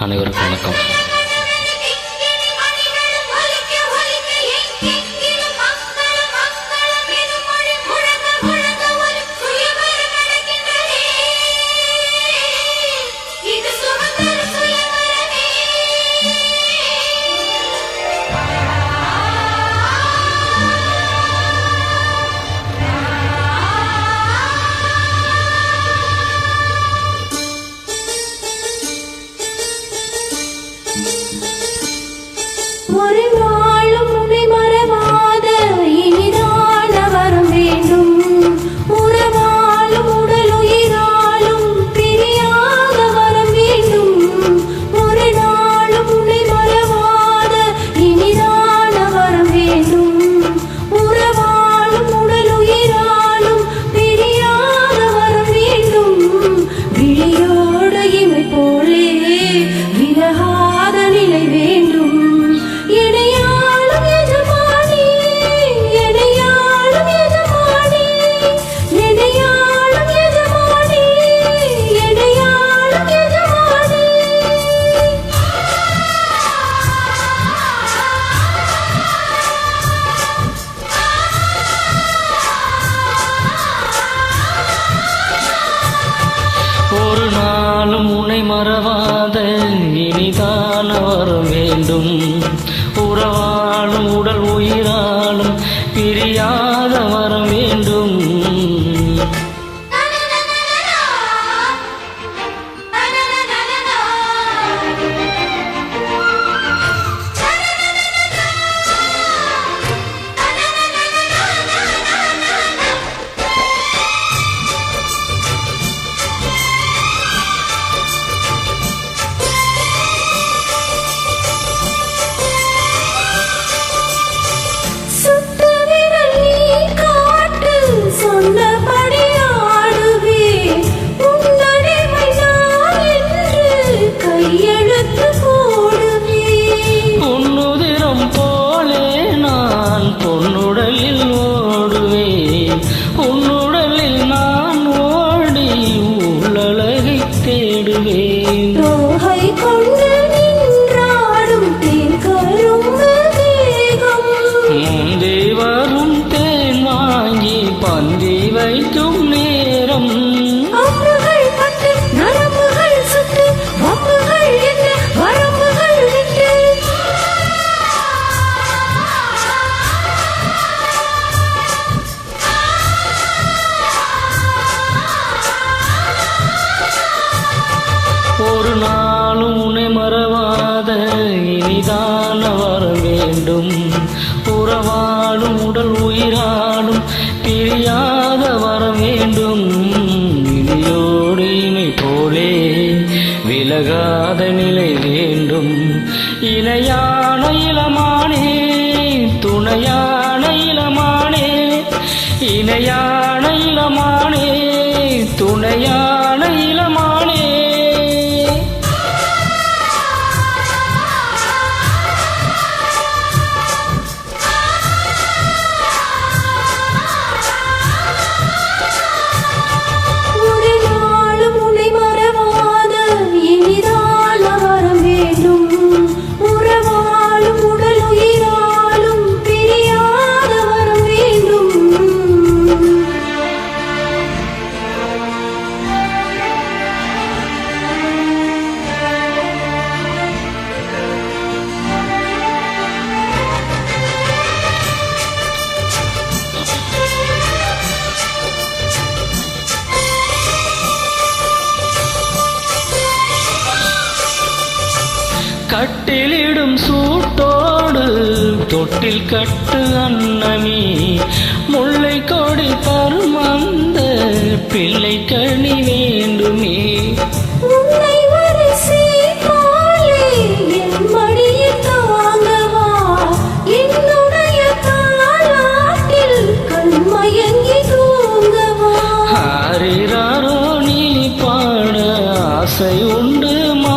அனைவருக்கும் வணக்கம். ஒரு நாளும் உன்னை மறவாத இனிதான வரம் வேண்டும். உறவாலும் உடல் உயிராலும் பிரியாத வரம் வேண்டும். ஒரு நாளும் உன்னை மறவாத இனிதான வரம் வேண்டும். உறவாலும் உடல் உயிராலும் பிரியாத வரம் வேண்டும். விழியோடு இமை போலே விலகாத நிலை வேண்டும். ஒரு நாளும் உன்னை மறவாத இனிதான வரம் வேண்டும். உறவாலும் உடல் உயிராலும் பிரியாத வரம் வேண்டும். பொன்னுடலில் ஓடுவேன், உன்னுடலில் நான் ஓடி உள்ளழகை தேடுவேன். தோகை கொண்டு நின்றாடும் தேன் கரும்பு தேகம், முந்தி வரும் தேன் வாங்கி பந்தி வைக்கும் நேரம். அம்புகள் பட்டு நரம்புகள் சுட்டு வம்புகள் என்ன வரம்புகள் விட்டு. ஒரு நாளும் உன்னை மறவாத இனிதான வரம் வேண்டும். உறவாடும் உடல் உயிராடும் பிரியாத வரம் வேண்டும். இனியோடு இமை போலே விலகாத நிலை வேண்டும். இணையான இளமானே, துணையான இளமானே, இணையான இளமானே, துணையான இளமானே. கட்டிலிடும் சூட்டோடு தொட்டில் கட்டு அன்னமே, முல்லை கொடி தரும் அந்த பிள்ளை கனி வேண்டுமே. உன்னை வரிசை போலே என் மடியில் தாங்கவா, என்னுடைய தாலாட்டில் கண்மயங்கி தூங்கவா. ஆரிராரோ நீ பாட ஆசை உண்டு மா